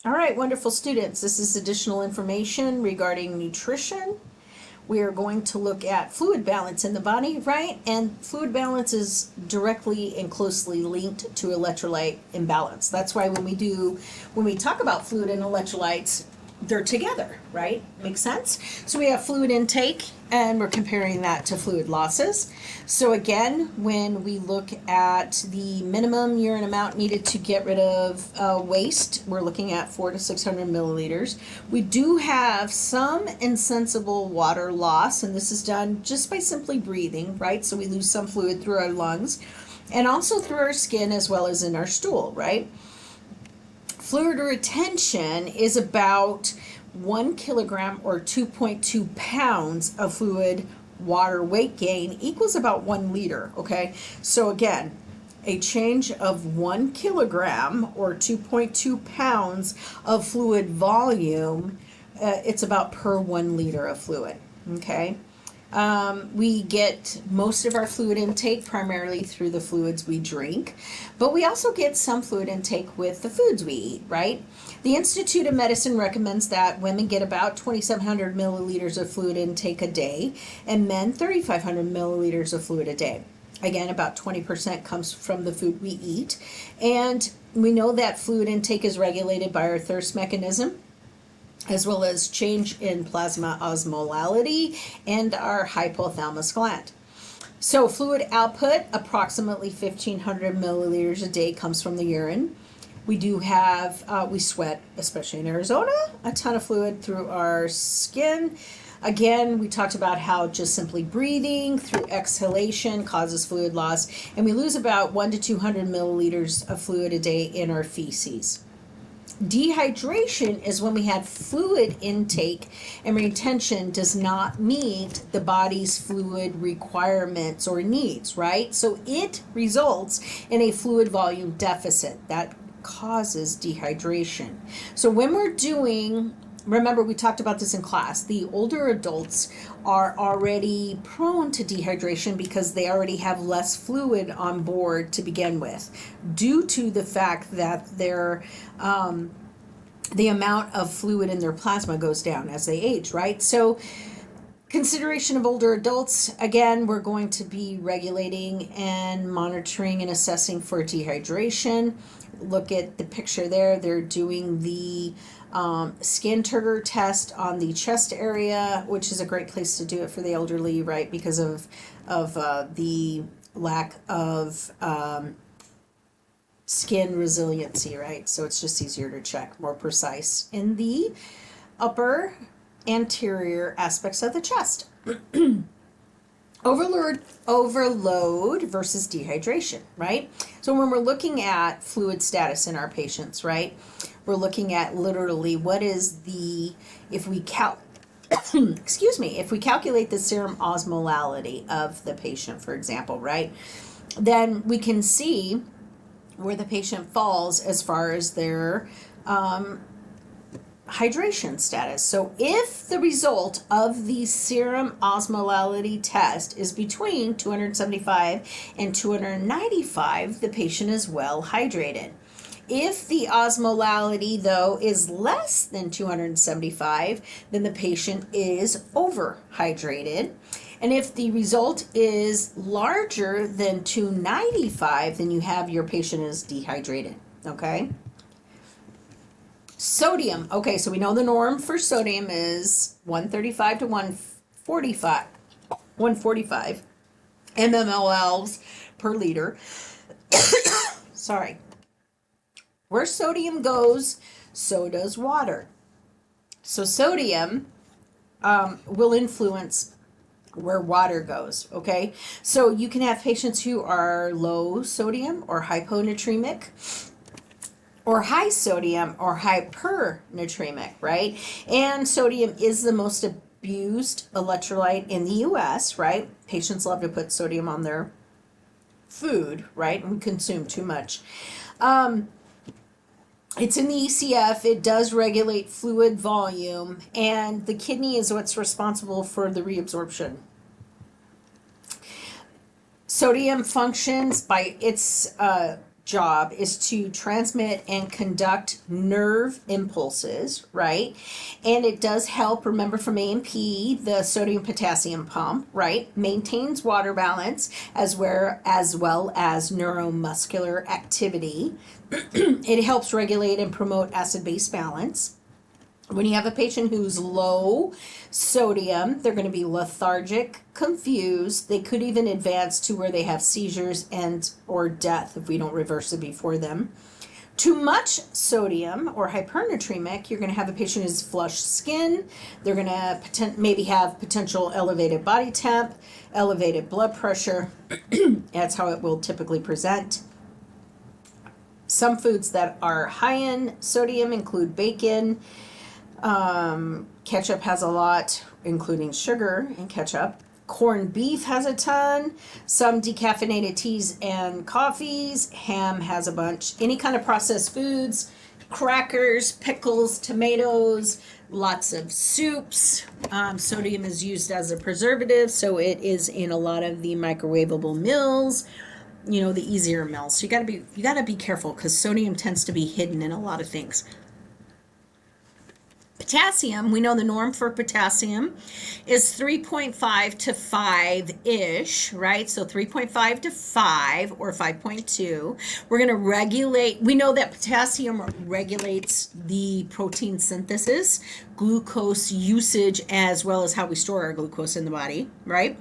All right, wonderful students. This is additional information regarding nutrition. We are going to look at fluid balance in the body, right? And fluid balance is directly and closely linked to electrolyte imbalance. That's why when we talk about fluid and electrolytes, they're together, right? Makes sense? So we have fluid intake and we're comparing that to fluid losses. So again, when we look at the minimum urine amount needed to get rid of waste, we're looking at 400 to 600 milliliters. We do have some insensible water loss, and this is done just by simply breathing, right? So we lose some fluid through our lungs and also through our skin as well as in our stool, right? Fluid retention is about 1 kilogram or 2.2 pounds of fluid water weight gain equals about 1 liter, okay? So again, a change of 1 kilogram or 2.2 pounds of fluid volume, it's about per 1 liter of fluid, okay? We get most of our fluid intake primarily through the fluids we drink, but we also get some fluid intake with the foods we eat, right? The Institute of Medicine recommends that women get about 2,700 milliliters of fluid intake a day and men 3,500 milliliters of fluid a day. Again, about 20% comes from the food we eat, and we know that fluid intake is regulated by our thirst mechanism, as well as change in plasma osmolality and our hypothalamus gland. So fluid output, approximately 1,500 milliliters a day, comes from the urine. We do have, we sweat, especially in Arizona, a ton of fluid through our skin. Again, we talked about how just simply breathing through exhalation causes fluid loss, and we lose about 1 to 200 milliliters of fluid a day in our feces. Dehydration is when we have fluid intake and retention does not meet the body's fluid requirements or needs, right? So it results in a fluid volume deficit that causes dehydration. So when we're doing, remember we talked about this in class, the older adults are already prone to dehydration because they already have less fluid on board to begin with, due to the fact that the amount of fluid in their plasma goes down as they age, right? So consideration of older adults, again, we're going to be regulating and monitoring and assessing for dehydration. Look at the picture there. They're doing the skin turgor test on the chest area, which is a great place to do it for the elderly, right? Because of the lack of skin resiliency, right? So it's just easier to check, more precise in the upper anterior aspects of the chest. Overload versus dehydration, right? So when we're looking at fluid status in our patients, right, we're looking at literally what is the, if we if we calculate the serum osmolality of the patient, for example, right, then we can see where the patient falls as far as their hydration status. So if the result of the serum osmolality test is between 275 and 295, the patient is well hydrated. If the osmolality, though, is less than 275, then the patient is overhydrated. And if the result is larger than 295, then you have your patient is dehydrated, okay? Sodium, okay, so we know the norm for sodium is 135 to 145 mmol per liter. Sorry. Where sodium goes, so does water. So sodium will influence where water goes, okay? So you can have patients who are low sodium or hyponatremic, or high sodium or hypernatremic, right? And sodium is the most abused electrolyte in the US, right? Patients love to put sodium on their food, right? And we consume too much. It's in the ECF. It does regulate fluid volume, and the kidney is what's responsible for the reabsorption. Sodium functions by its job is to transmit and conduct nerve impulses, right? And it does help, remember from A&P, the sodium potassium pump, right? Maintains water balance as well as neuromuscular activity. It helps regulate and promote acid-base balance. When you have a patient who's low sodium, they're going to be lethargic, confused. They could even advance to where they have seizures and or death if we don't reverse it before them. Too much sodium or hypernatremic, you're going to have a patient who's flushed skin. They're going to maybe have potential elevated body temp, elevated blood pressure. That's how it will typically present. Some foods that are high in sodium include bacon. Ketchup has a lot, including sugar in ketchup. Corned beef has a ton. Some decaffeinated teas and coffees. Ham has a bunch. Any kind of processed foods, crackers, pickles, tomatoes, lots of soups. Sodium is used as a preservative, so it is in a lot of the microwavable meals. You know, the easier meals. So you gotta be careful because sodium tends to be hidden in a lot of things. Potassium, we know the norm for potassium is 3.5 to 5-ish, right? So 3.5 to 5 or 5.2. We're going to regulate, we know that potassium regulates the protein synthesis, glucose usage, as well as how we store our glucose in the body, right?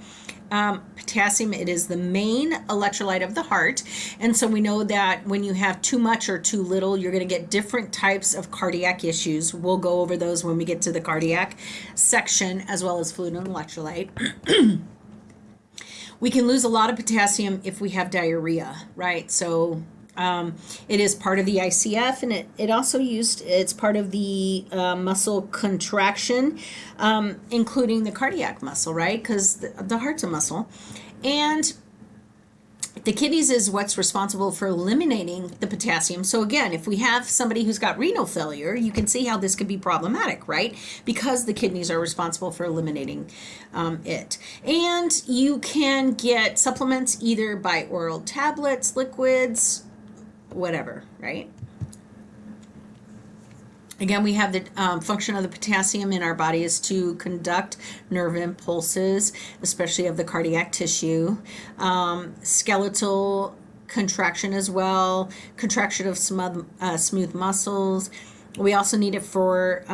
Potassium, it is the main electrolyte of the heart, and so we know that when you have too much or too little, you're going to get different types of cardiac issues. We'll go over those when we get to the cardiac section, as well as fluid and electrolyte. We can lose a lot of potassium if we have diarrhea, right? So it is part of the ICF, and it also it's part of the muscle contraction, including the cardiac muscle, right? Because the heart's a muscle. And the kidneys is what's responsible for eliminating the potassium. So again, if we have somebody who's got renal failure, you can see how this could be problematic, right? Because the kidneys are responsible for eliminating it. And you can get supplements either by oral tablets, liquids, whatever, right? Again, we have the function of the potassium in our body is to conduct nerve impulses, especially of the cardiac tissue, skeletal contraction as well, contraction of smooth muscles. We also need it for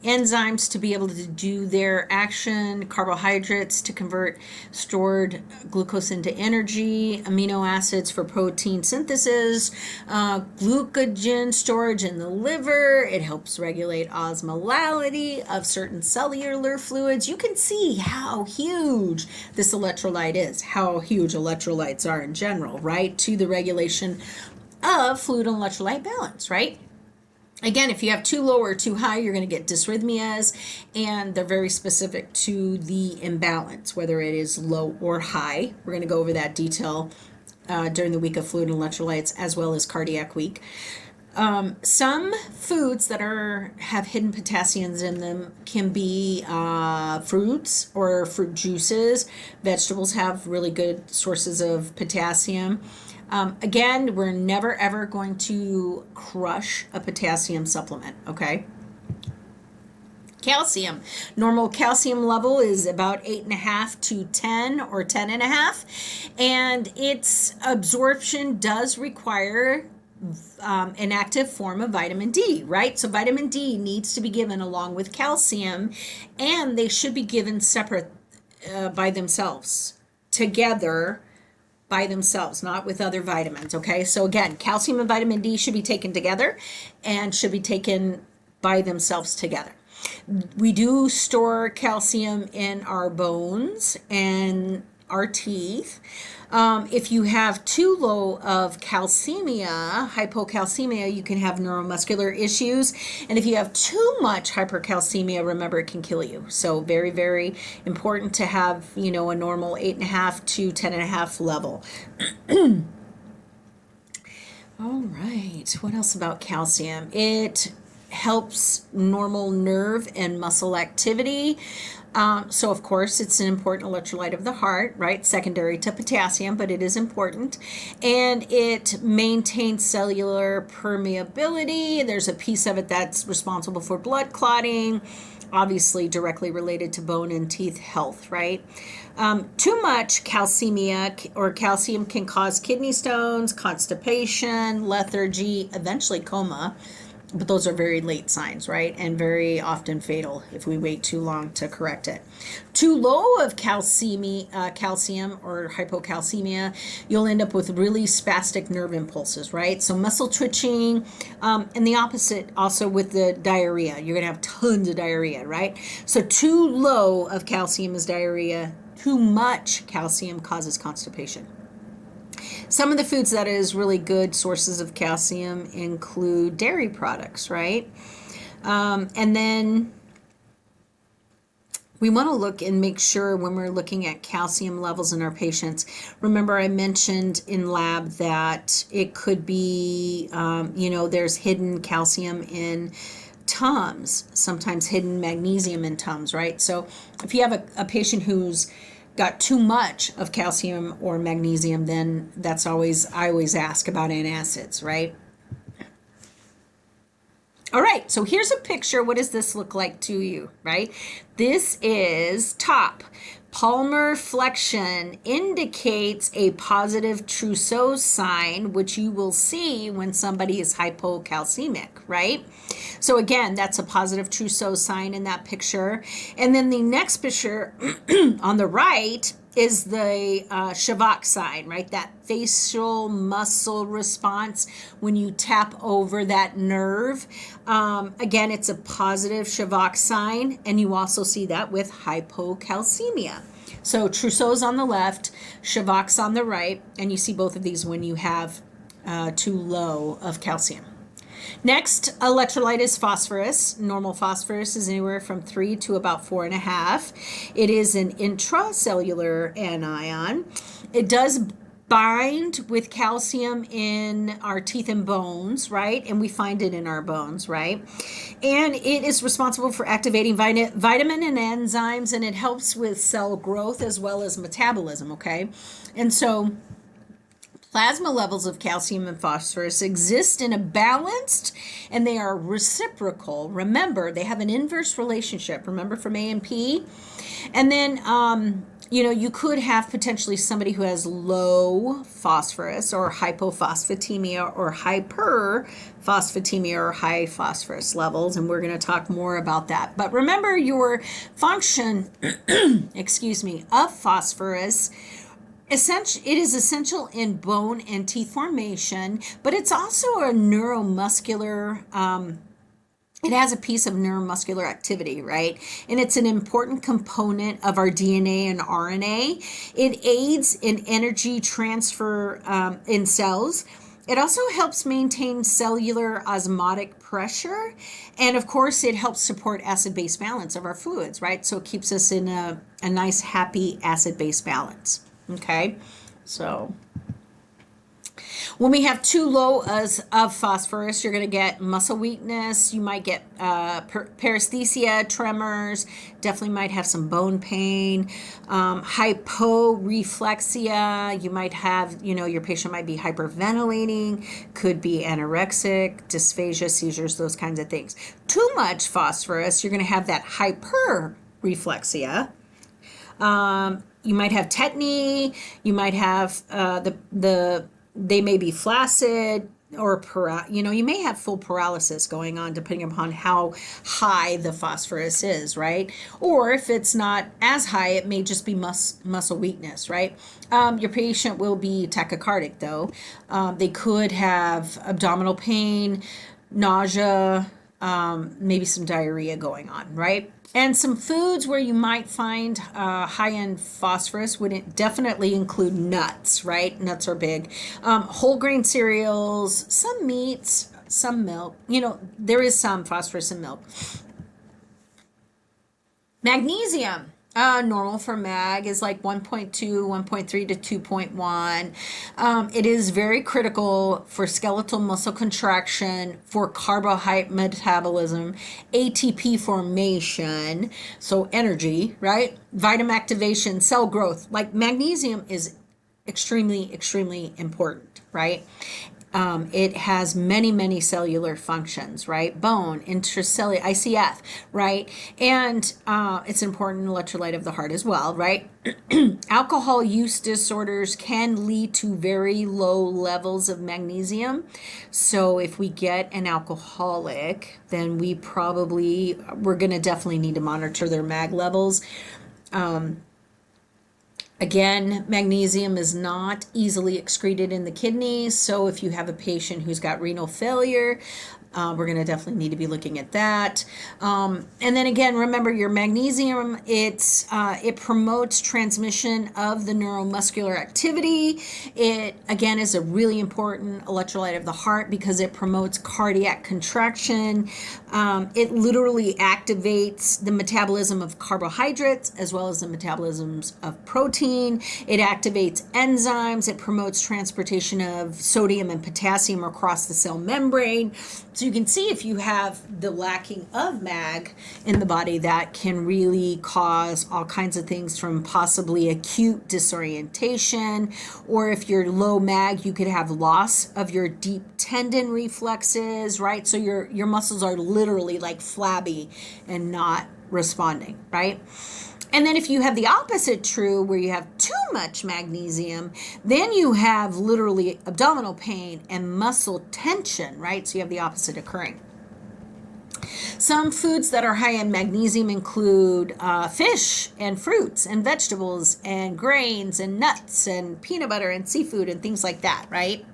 enzymes to be able to do their action, carbohydrates to convert stored glucose into energy, amino acids for protein synthesis, glucogen storage in the liver. It helps regulate osmolality of certain cellular fluids. You can see how huge this electrolyte is, how huge electrolytes are in general, right? To the regulation of fluid and electrolyte balance, right? Again, if you have too low or too high, you're going to get dysrhythmias, and they're very specific to the imbalance, whether it is low or high. We're going to go over that detail during the week of fluid and electrolytes, as well as cardiac week. Some foods that have hidden potassiums in them can be fruits or fruit juices. Vegetables have really good sources of potassium. Again, we're never ever going to crush a potassium supplement, okay? Calcium. Normal calcium level is about 8.5 to 10 or 10.5, and its absorption does require an active form of vitamin D, right? So vitamin D needs to be given along with calcium, and they should be given separate by themselves, together by themselves, not with other vitamins, okay? So again, calcium and vitamin D should be taken together and should be taken by themselves together. We do store calcium in our bones and our teeth. If you have too low of calcemia, hypocalcemia, you can have neuromuscular issues. And if you have too much hypercalcemia, remember it can kill you. So very, very important to have, a normal 8.5 to 10.5 level. All right. What else about calcium? It helps normal nerve and muscle activity. So, of course, it's an important electrolyte of the heart, right? Secondary to potassium, but it is important. And it maintains cellular permeability. There's a piece of it that's responsible for blood clotting, obviously directly related to bone and teeth health, right? Too much calcemia or calcium can cause kidney stones, constipation, lethargy, eventually coma. But those are very late signs, right? And very often fatal if we wait too long to correct it. Too low of calcium or hypocalcemia, you'll end up with really spastic nerve impulses, right? So muscle twitching, and the opposite also with the diarrhea. You're going to have tons of diarrhea, right? So too low of calcium is diarrhea. Too much calcium causes constipation. Some of the foods that is really good sources of calcium include dairy products, right? And then we want to look and make sure when we're looking at calcium levels in our patients. Remember, I mentioned in lab that it could be, there's hidden calcium in Tums, sometimes hidden magnesium in Tums, right? So if you have a patient who's got too much of calcium or magnesium, then I always ask about antacids, right? All right, so here's a picture. What does this look like to you, right? This is top. Palmar flexion indicates a positive Trousseau sign, which you will see when somebody is hypocalcemic, right? So again, that's a positive Trousseau sign in that picture. And then the next picture on the right is the Shavak sign, right? That facial muscle response when you tap over that nerve. Again, it's a positive Shavak sign, and you also see that with hypocalcemia. So Trousseau's on the left, Shavak's on the right, and you see both of these when you have too low of calcium. Next electrolyte is phosphorus. Normal phosphorus is anywhere from 3 to about 4.5. It is an intracellular anion. It does bind with calcium in our teeth and bones, right? And we find it in our bones, right? And it is responsible for activating vitamin and enzymes, and it helps with cell growth as well as metabolism, okay? And so plasma levels of calcium and phosphorus exist in a balanced, and they are reciprocal. Remember, they have an inverse relationship. Remember from A and P? And then, you could have potentially somebody who has low phosphorus or hypophosphatemia or hyperphosphatemia or high phosphorus levels, and we're going to talk more about that. But remember your function, of phosphorus. It is essential in bone and teeth formation, but it's also a neuromuscular, it has a piece of neuromuscular activity, right? And it's an important component of our DNA and RNA. It aids in energy transfer in cells. It also helps maintain cellular osmotic pressure. And of course, it helps support acid-base balance of our fluids, right? So it keeps us in a nice, happy acid-base balance. Okay, so when we have too low of phosphorus, you're going to get muscle weakness. You might get paresthesia, tremors. Definitely might have some bone pain. Hyporeflexia. You might have, your patient might be hyperventilating. Could be anorexic, dysphagia, seizures, those kinds of things. Too much phosphorus, you're going to have that hyperreflexia. You might have tetany. You might have they may be flaccid or you may have full paralysis going on depending upon how high the phosphorus is, right? Or if it's not as high, it may just be muscle weakness, right? Your patient will be tachycardic though. They could have abdominal pain, nausea, maybe some diarrhea going on, right? And some foods where you might find high in phosphorus would definitely include nuts, right? Nuts are big. Whole grain cereals, some meats, some milk. There is some phosphorus in milk. Magnesium. Normal for MAG is like 1.2, 1.3 to 2.1. It is very critical for skeletal muscle contraction, for carbohydrate metabolism, ATP formation, so energy, right? Vitamin activation, cell growth. Like magnesium is extremely, extremely important, right? It has many, many cellular functions, right? Bone, intracellular, ICF, right? And it's an important electrolyte of the heart as well, right? Alcohol use disorders can lead to very low levels of magnesium. So if we get an alcoholic, then we're going to definitely need to monitor their mag levels. Again, magnesium is not easily excreted in the kidneys. So if you have a patient who's got renal failure, we're going to definitely need to be looking at that. And then again, remember your magnesium, it promotes transmission of the neuromuscular activity. It, again, is a really important electrolyte of the heart because it promotes cardiac contraction. It literally activates the metabolism of carbohydrates as well as the metabolisms of protein. It activates enzymes. It promotes transportation of sodium and potassium across the cell membrane. So you can see if you have the lacking of MAG in the body, that can really cause all kinds of things from possibly acute disorientation, or if you're low MAG, you could have loss of your deep tendon reflexes, right? So your muscles are literally like flabby and not responding, right? And then if you have the opposite true, where you have too much magnesium, then you have literally abdominal pain and muscle tension, right? So you have the opposite occurring. Some foods that are high in magnesium include fish and fruits and vegetables and grains and nuts and peanut butter and seafood and things like that, right?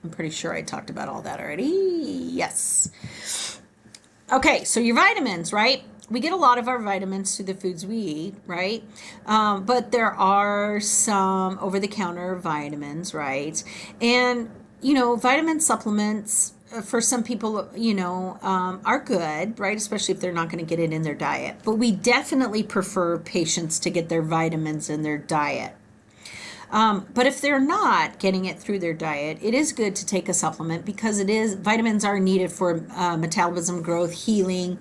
I'm pretty sure I talked about all that already. Yes. Okay, so your vitamins, right? We get a lot of our vitamins through the foods we eat, right? But there are some over-the-counter vitamins, right? And, vitamin supplements for some people, are good, right? Especially if they're not going to get it in their diet. But we definitely prefer patients to get their vitamins in their diet. But if they're not getting it through their diet, it is good to take a supplement because vitamins are needed for metabolism, growth, healing.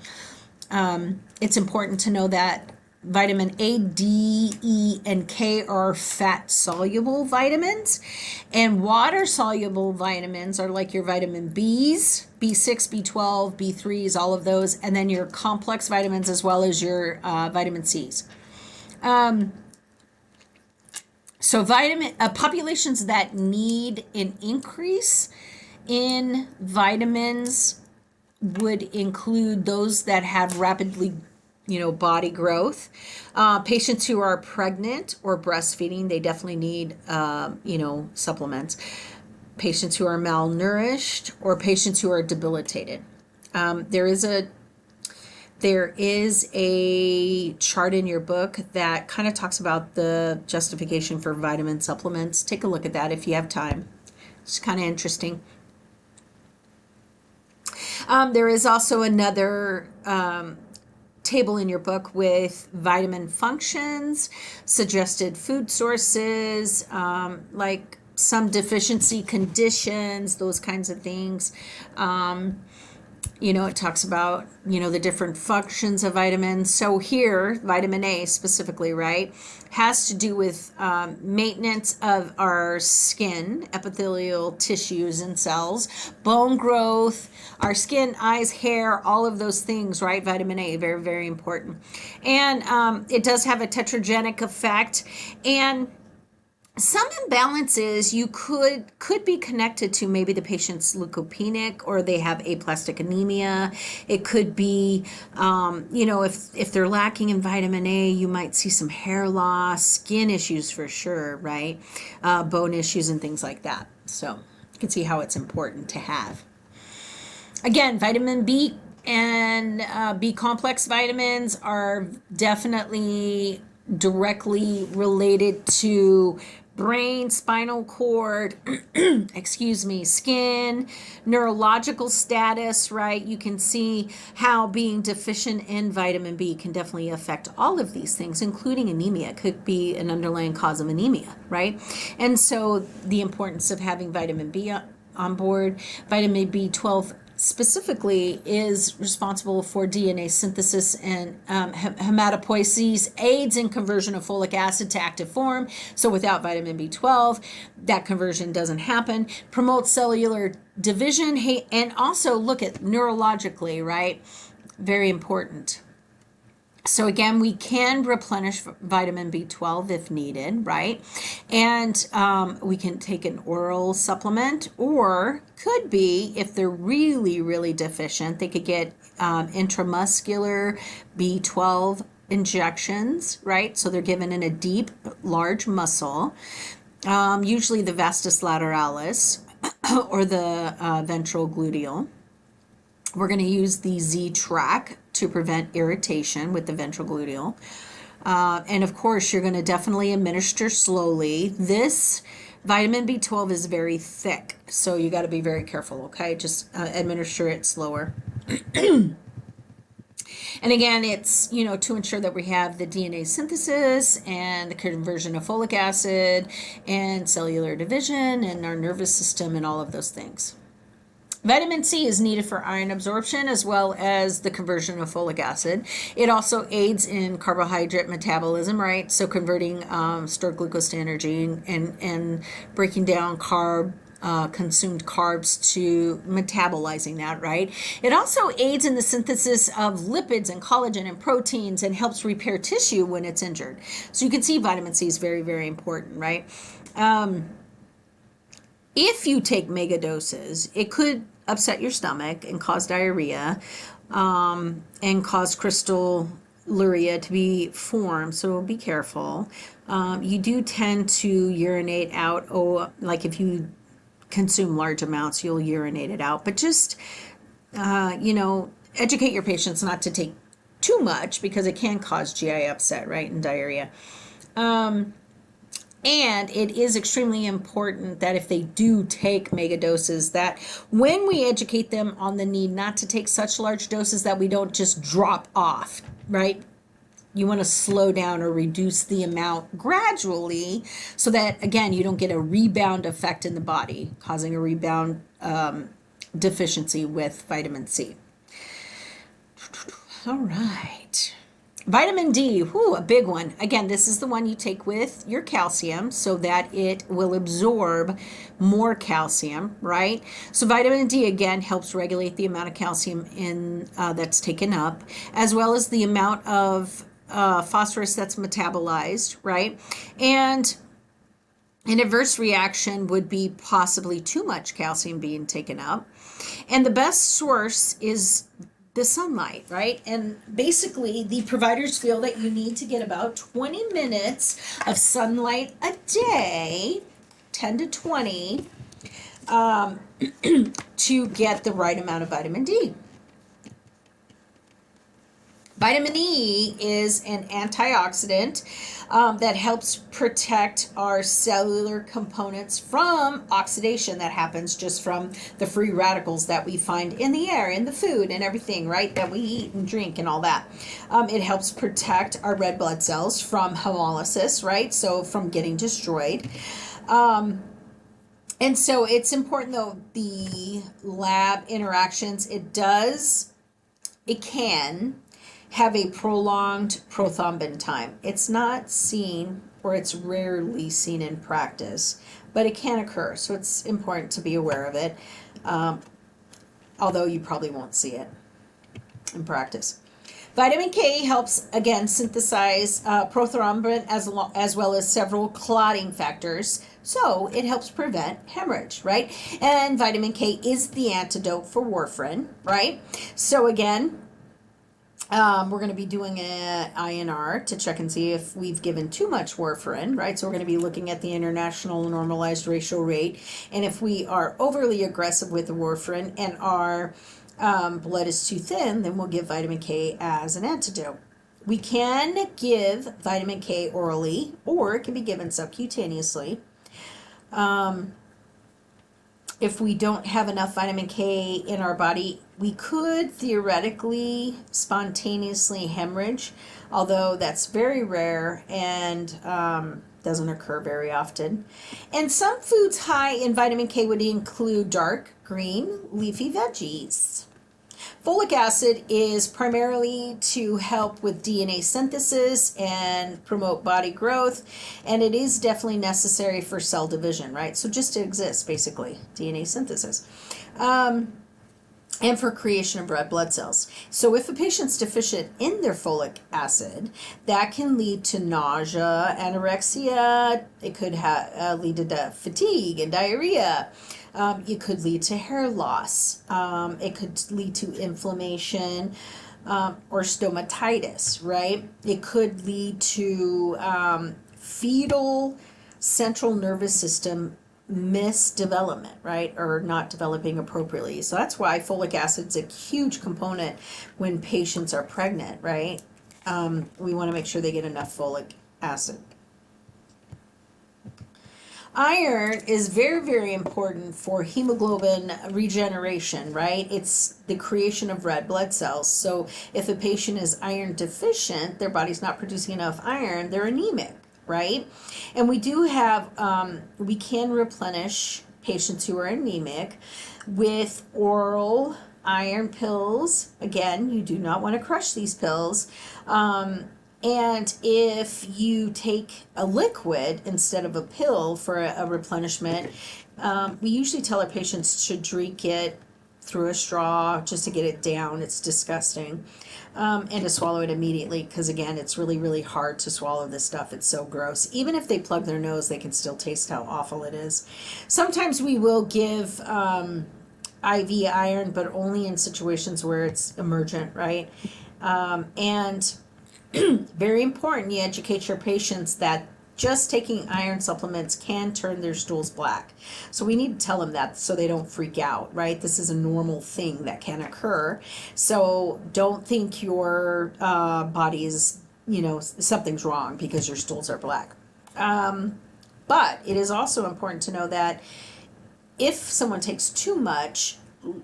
It's important to know that vitamin A, D, E, and K are fat soluble vitamins, and water soluble vitamins are like your vitamin B's, B6, B12, B3s, all of those, and then your complex vitamins as well as your vitamin C's. So populations that need an increase in vitamins would include those that have rapidly, body growth. Patients who are pregnant or breastfeeding, they definitely need, supplements. Patients who are malnourished or patients who are debilitated. There is a chart in your book that kind of talks about the justification for vitamin supplements. Take a look at that if you have time. It's kind of interesting. There is also another table in your book with vitamin functions, suggested food sources, like some deficiency conditions, those kinds of things. It talks about, the different functions of vitamins. So here, vitamin A specifically, right, has to do with maintenance of our skin, epithelial tissues and cells, bone growth, our skin, eyes, hair, all of those things, right? Vitamin A, very, very important. And it does have a tetragenic effect. And some imbalances you could be connected to maybe the patient's leukopenic or they have aplastic anemia. It could be, if they're lacking in vitamin A, you might see some hair loss, skin issues for sure, right? Bone issues and things like that. So you can see how it's important to have. Again, vitamin B and B complex vitamins are definitely directly related to brain, spinal cord, excuse me, skin, neurological status, right? You can see how being deficient in vitamin B can definitely affect all of these things, including anemia. It could be an underlying cause of anemia, right? And so the importance of having vitamin B on board. Vitamin B12 specifically is responsible for DNA synthesis and hematopoiesis, aids in conversion of folic acid to active form. So without vitamin B12, that conversion doesn't happen. Promotes cellular division, and also look at neurologically, right? Very important. So again, we can replenish vitamin B12 if needed, right? And we can take an oral supplement, or could be, if they're really, really deficient, they could get intramuscular B12 injections, right? So they're given in a deep, large muscle, usually the vastus lateralis or the ventral gluteal. We're going to use the Z-Track to prevent irritation with the ventral gluteal. And of course, you're going to definitely administer slowly. This vitamin B12 is very thick, so you got to be very careful, okay? Just administer it slower. And again, it's, to ensure that we have the DNA synthesis and the conversion of folic acid and cellular division and our nervous system and all of those things. Vitamin C is needed for iron absorption as well as the conversion of folic acid. It also aids in carbohydrate metabolism, right? So converting stored glucose to energy and breaking down consumed carbs to metabolizing that, right? It also aids in the synthesis of lipids and collagen and proteins and helps repair tissue when it's injured. So you can see vitamin C is very, very important, right? If you take mega doses, it could upset your stomach and cause diarrhea and cause crystalluria to be formed, so be careful. You do tend to urinate out, like if you consume large amounts, you'll urinate it out. But just, educate your patients not to take too much because it can cause GI upset, right, and diarrhea. And it is extremely important that if they do take mega doses, that when we educate them on the need not to take such large doses, that we don't just drop off, right? You want to slow down or reduce the amount gradually so that, again, you don't get a rebound effect in the body, causing a rebound deficiency with vitamin C. All right. Vitamin D, a big one. Again, this is the one you take with your calcium so that it will absorb more calcium, right? So vitamin D, again, helps regulate the amount of calcium that's taken up, as well as the amount of phosphorus that's metabolized, right? And an adverse reaction would be possibly too much calcium being taken up. And the best source is the sunlight, right? And basically, the providers feel that you need to get about 20 minutes of sunlight a day, 10 to 20, to get the right amount of vitamin D. Vitamin E is an antioxidant that helps protect our cellular components from oxidation that happens just from the free radicals that we find in the air, in the food, and everything, right, that we eat and drink and all that. It helps protect our red blood cells from hemolysis, right, so from getting destroyed. And so it's important, though, the lab interactions, it can have a prolonged prothrombin time. It's not seen, or it's rarely seen in practice, but it can occur, so it's important to be aware of it, although you probably won't see it in practice. Vitamin K helps, again, synthesize prothrombin as well as several clotting factors, so it helps prevent hemorrhage, right? And vitamin K is the antidote for warfarin, right? So again, we're going to be doing an INR to check and see if we've given too much warfarin, right? So we're going to be looking at the international normalized ratio rate. And if we are overly aggressive with the warfarin and our blood is too thin, then we'll give vitamin K as an antidote. We can give vitamin K orally, or it can be given subcutaneously. If we don't have enough vitamin K in our body, we could theoretically spontaneously hemorrhage, although that's very rare and doesn't occur very often. And some foods high in vitamin K would include dark green leafy veggies. Folic acid is primarily to help with DNA synthesis and promote body growth, and it is definitely necessary for cell division, right? So just to exist, basically, DNA synthesis. And for creation of red blood cells. So if a patient's deficient in their folic acid, that can lead to nausea, anorexia. It could lead to fatigue and diarrhea. It could lead to hair loss. It could lead to inflammation or stomatitis, right? It could lead to fetal central nervous system misdevelopment, right? Or not developing appropriately. So that's why folic acid's a huge component when patients are pregnant, right? We want to make sure they get enough folic acid. Iron is very, very important for hemoglobin regeneration, right? It's the creation of red blood cells. So if a patient is iron deficient, their body's not producing enough iron, they're anemic, right? And we do have, we can replenish patients who are anemic with oral iron pills. Again, you do not want to crush these pills. And if you take a liquid instead of a pill for a replenishment, we usually tell our patients to drink it through a straw just to get it down. It's disgusting. And to swallow it immediately because, again, it's really, really hard to swallow this stuff. It's so gross. Even if they plug their nose, they can still taste how awful it is. Sometimes we will give IV iron, but only in situations where it's emergent, right? And very important, you educate your patients that just taking iron supplements can turn their stools black. So we need to tell them that so they don't freak out, right? This is a normal thing that can occur. So don't think your body is, something's wrong because your stools are black. But it is also important to know that if someone takes too much,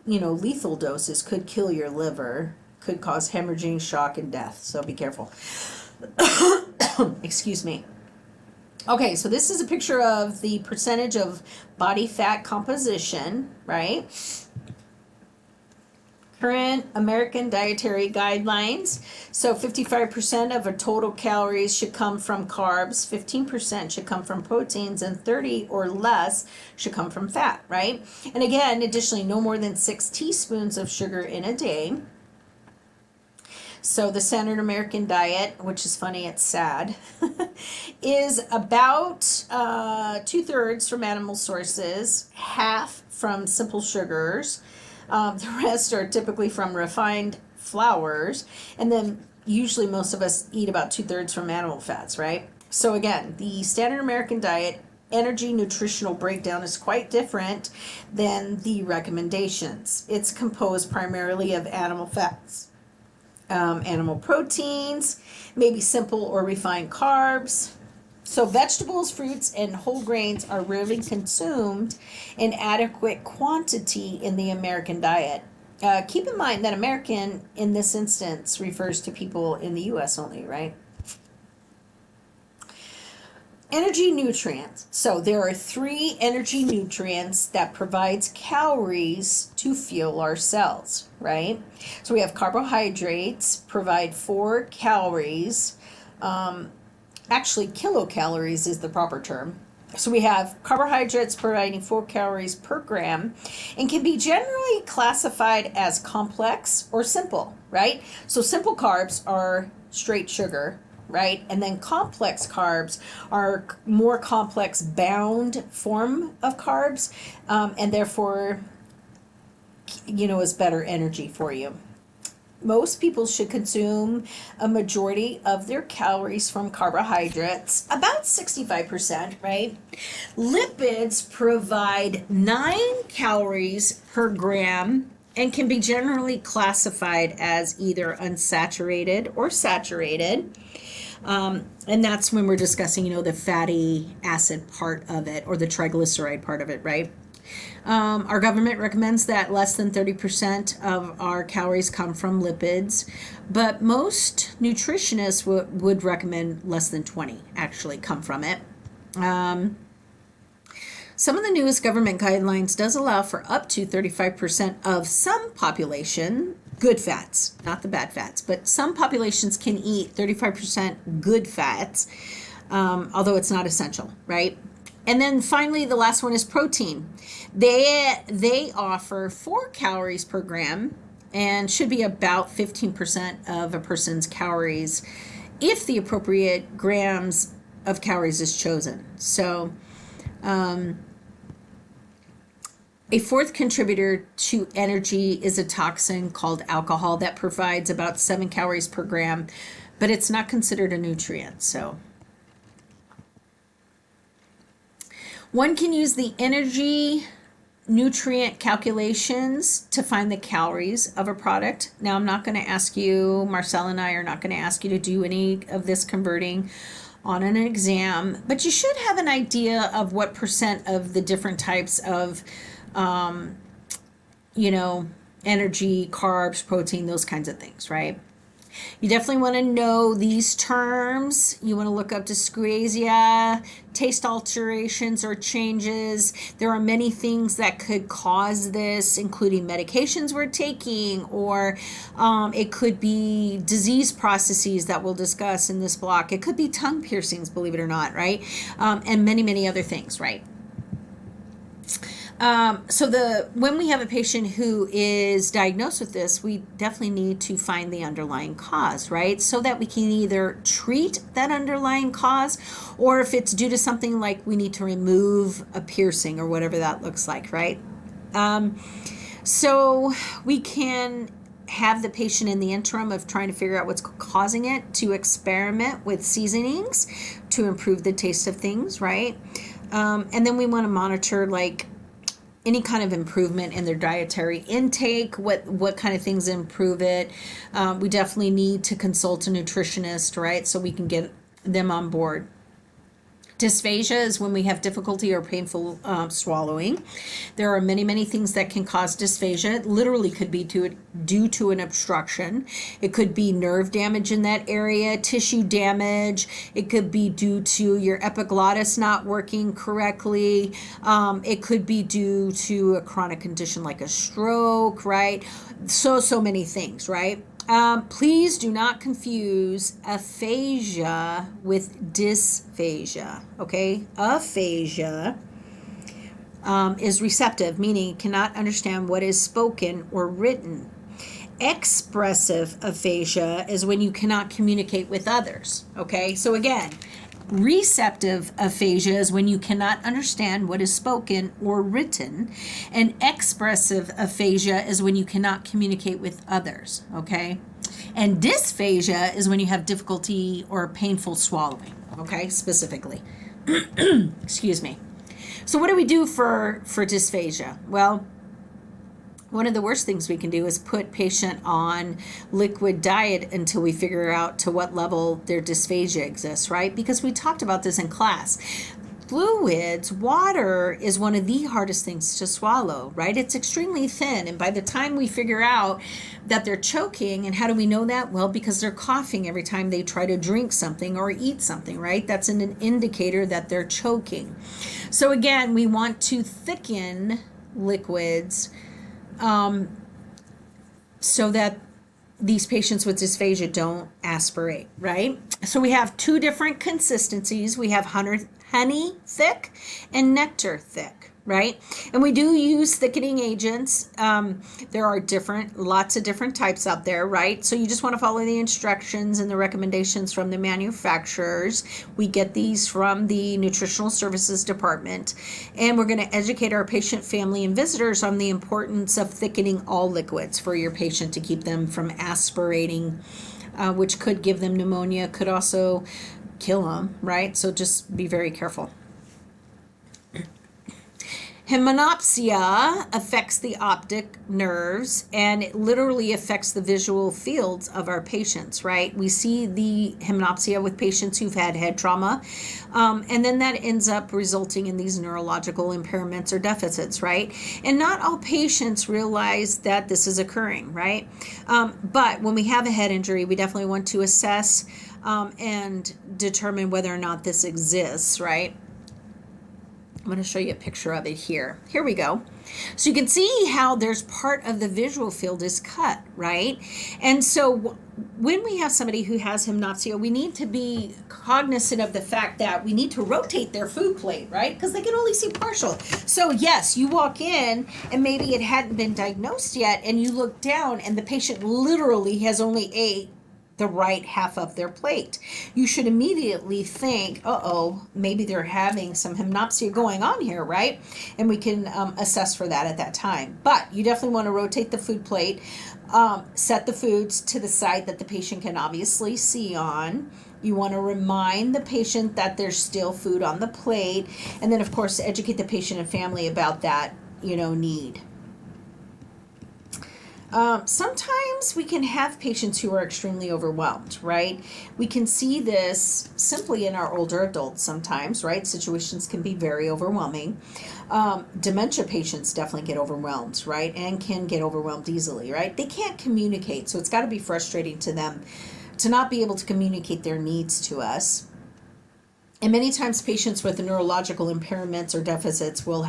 lethal doses could kill your liver, could cause hemorrhaging, shock, and death. So be careful. Excuse me. Okay, so this is a picture of the percentage of body fat composition, right? Current American dietary guidelines. So 55% of our total calories should come from carbs, 15% should come from proteins, and 30 or less should come from fat, right? And again, additionally, no more than 6 teaspoons of sugar in a day. So the standard American diet, which is funny, it's sad, is about 2/3 from animal sources, half from simple sugars. The rest are typically from refined flours, and then usually most of us eat about 2/3 from animal fats, right? So again, the standard American diet energy nutritional breakdown is quite different than the recommendations. It's composed primarily of animal fats, animal proteins, maybe simple or refined carbs. So vegetables, fruits, and whole grains are rarely consumed in adequate quantity in the American diet. Keep in mind that American, in this instance, refers to people in the U.S. only, right? Energy nutrients. So there are 3 energy nutrients that provides calories to fuel our cells, right? So we have carbohydrates provide 4 calories. Actually, kilocalories is the proper term. So we have carbohydrates providing 4 calories per gram and can be generally classified as complex or simple, right? So simple carbs are straight sugar, right? And then complex carbs are more complex bound form of carbs, and therefore, is better energy for you. Most people should consume a majority of their calories from carbohydrates, about 65%, right? Lipids provide 9 calories per gram and can be generally classified as either unsaturated or saturated. And that's when we're discussing, the fatty acid part of it or the triglyceride part of it, right? Our government recommends that less than 30% of our calories come from lipids, but most nutritionists would recommend less than 20 actually come from it. Some of the newest government guidelines does allow for up to 35% of some population good fats, not the bad fats, but some populations can eat 35% good fats, although it's not essential, right? And then finally, the last one is protein. They offer 4 calories per gram and should be about 15% of a person's calories if the appropriate grams of calories is chosen. So, a fourth contributor to energy is a toxin called alcohol that provides about 7 calories per gram, but it's not considered a nutrient. So one can use the energy nutrient calculations to find the calories of a product. Now, I'm not going to ask you, Marcel and I are not going to ask you to do any of this converting on an exam, but you should have an idea of what percent of the different types of energy, carbs, protein, those kinds of things, right? You definitely want to know these terms. You want to look up dysgeusia, taste alterations or changes. There are many things that could cause this, including medications we're taking, or it could be disease processes that we'll discuss in this block. It could be tongue piercings, believe it or not, right? And many, many other things, right? When we have a patient who is diagnosed with this, we definitely need to find the underlying cause, right? So that we can either treat that underlying cause, or if it's due to something like we need to remove a piercing or whatever that looks like, right? So we can have the patient in the interim of trying to figure out what's causing it to experiment with seasonings to improve the taste of things, right? And then we want to monitor any kind of improvement in their dietary intake, what kind of things improve it. We definitely need to consult a nutritionist, right? So we can get them on board. Dysphagia is when we have difficulty or painful swallowing. There are many, many things that can cause dysphagia. It literally could be due to an obstruction. It could be nerve damage in that area, tissue damage. It could be due to your epiglottis not working correctly. It could be due to a chronic condition like a stroke, right? So many things, right? Please do not confuse aphasia with dysphagia, okay? Aphasia is receptive, meaning it cannot understand what is spoken or written. Expressive aphasia is when you cannot communicate with others, okay? So again, receptive aphasia is when you cannot understand what is spoken or written, and expressive aphasia is when you cannot communicate with others, okay? And dysphagia is when you have difficulty or painful swallowing, okay, specifically. Excuse me. So what do we do for dysphagia? Well, one of the worst things we can do is put patient on liquid diet until we figure out to what level their dysphagia exists, right? Because we talked about this in class. Fluids, water is one of the hardest things to swallow, right? It's extremely thin. And by the time we figure out that they're choking, and how do we know that? Well, because they're coughing every time they try to drink something or eat something, right? That's an indicator that they're choking. So again, we want to thicken liquids so that these patients with dysphagia don't aspirate, right? So we have 2 different consistencies. We have honey thick and nectar thick, right? And we do use thickening agents. There are lots of different types out there, right? So you just want to follow the instructions and the recommendations from the manufacturers. We get these from the Nutritional Services Department, and we're going to educate our patient, family, and visitors on the importance of thickening all liquids for your patient to keep them from aspirating, which could give them pneumonia, could also kill them, right? So just be very careful. Hymenopsia affects the optic nerves and it literally affects the visual fields of our patients, right? We see the hymenopsia with patients who've had head trauma, and then that ends up resulting in these neurological impairments or deficits, right? And not all patients realize that this is occurring, right? But when we have a head injury, we definitely want to assess and determine whether or not this exists, right? I'm going to show you a picture of it here. Here we go. So you can see how there's part of the visual field is cut, right? And so when we have somebody who has hymenopsia, we need to be cognizant of the fact that we need to rotate their food plate, right? Because they can only see partial. So yes, you walk in and maybe it hadn't been diagnosed yet and you look down and the patient literally has only ate the right half of their plate. You should immediately think, uh-oh, maybe they're having some hymenopsia going on here, right? And we can assess for that at that time. But you definitely want to rotate the food plate, set the foods to the side that the patient can obviously see on. You want to remind the patient that there's still food on the plate. And then, of course, educate the patient and family about that, need. Sometimes we can have patients who are extremely overwhelmed, right? We can see this simply in our older adults sometimes, right? Situations can be very overwhelming. Dementia patients definitely get overwhelmed, right? And can get overwhelmed easily, right? They can't communicate, so it's got to be frustrating to them to not be able to communicate their needs to us. And many times patients with neurological impairments or deficits will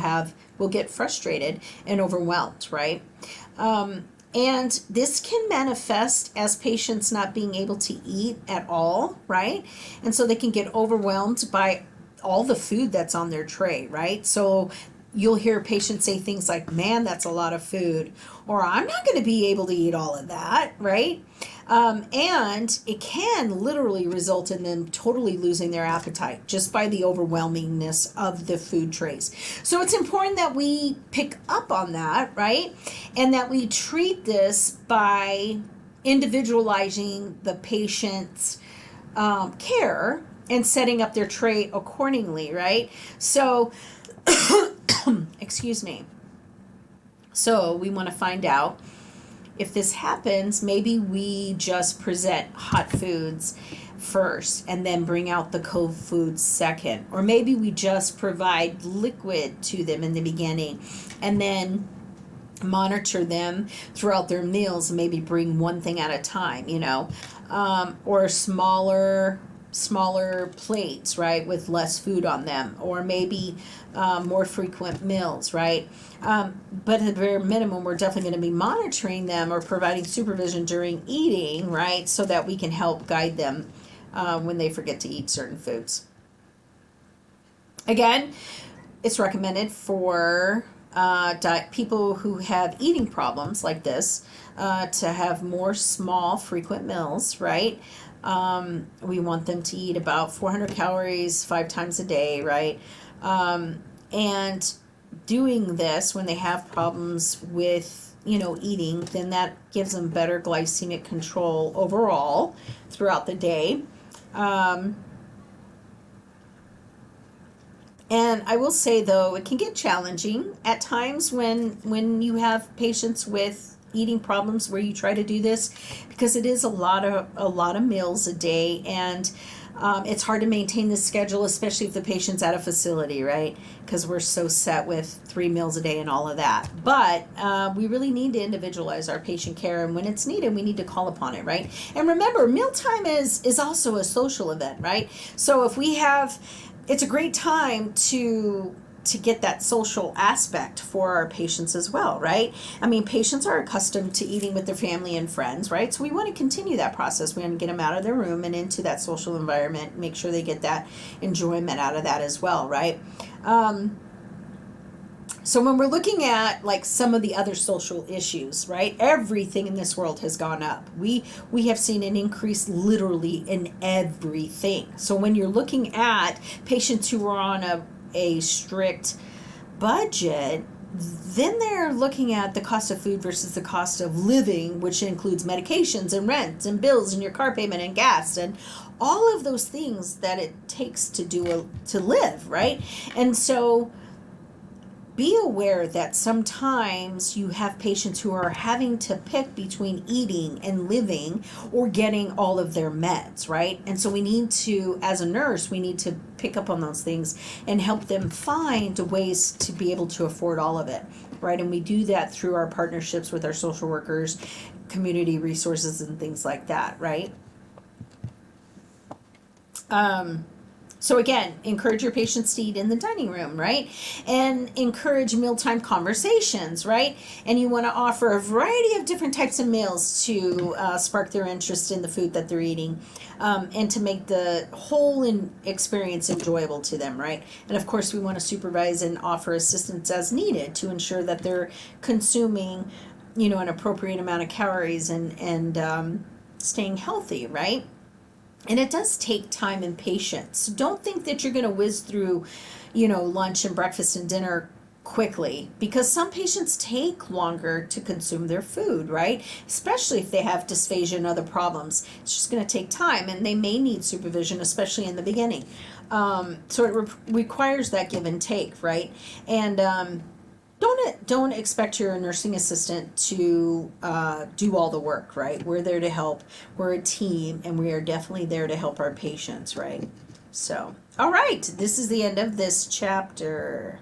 get frustrated and overwhelmed, right? And this can manifest as patients not being able to eat at all, right? And so they can get overwhelmed by all the food that's on their tray, right? So you'll hear patients say things like, man, that's a lot of food, or I'm not going to be able to eat all of that, right? And it can literally result in them totally losing their appetite just by the overwhelmingness of the food trays. So it's important that we pick up on that, right? And that we treat this by individualizing the patient's care and setting up their tray accordingly, right? So, excuse me. So we want to find out if this happens, maybe we just present hot foods first and then bring out the cold foods second. Or maybe we just provide liquid to them in the beginning and then monitor them throughout their meals and maybe bring one thing at a time, or smaller plates, right, with less food on them, or maybe more frequent meals, right? But at the very minimum, we're definitely going to be monitoring them or providing supervision during eating, right, so that we can help guide them when they forget to eat certain foods. Again, it's recommended for people who have eating problems like this to have more small, frequent meals, right? We want them to eat about 400 calories 5 times a day, right? And doing this when they have problems with, eating, then that gives them better glycemic control overall throughout the day. And I will say, though, it can get challenging at times when you have patients with eating problems where you try to do this, because it is a lot of meals a day, and it's hard to maintain the schedule, especially if the patient's at a facility, right? Because we're so set with 3 meals a day and all of that. But we really need to individualize our patient care, and when it's needed, we need to call upon it, right? And remember, mealtime is also a social event, right? So if we have, it's a great time to get that social aspect for our patients as well, right? I mean, patients are accustomed to eating with their family and friends, right? So we want to continue that process. We want to get them out of their room and into that social environment, make sure they get that enjoyment out of that as well, right? So when we're looking at like some of the other social issues, right? Everything in this world has gone up. We have seen an increase literally in everything. So when you're looking at patients who are on a strict budget, then they're looking at the cost of food versus the cost of living, which includes medications and rent and bills and your car payment and gas and all of those things that it takes to live, right? And so be aware that sometimes you have patients who are having to pick between eating and living or getting all of their meds, right? And so we need to, as a nurse, we need to pick up on those things and help them find ways to be able to afford all of it, right? And we do that through our partnerships with our social workers, community resources, and things like that, right? So again, encourage your patients to eat in the dining room, right? And encourage mealtime conversations, right? And you want to offer a variety of different types of meals to spark their interest in the food that they're eating, and to make the whole experience enjoyable to them, right? And of course, we want to supervise and offer assistance as needed to ensure that they're consuming, an appropriate amount of calories and staying healthy, right? And it does take time and patience. So don't think that you're going to whiz through, lunch and breakfast and dinner quickly, because some patients take longer to consume their food, right? Especially if they have dysphagia and other problems. It's just going to take time, and they may need supervision, especially in the beginning. So it requires that give and take, right? And don't expect your nursing assistant to do all the work, right? We're there to help. We're a team, and we are definitely there to help our patients, right? So, all right, this is the end of this chapter.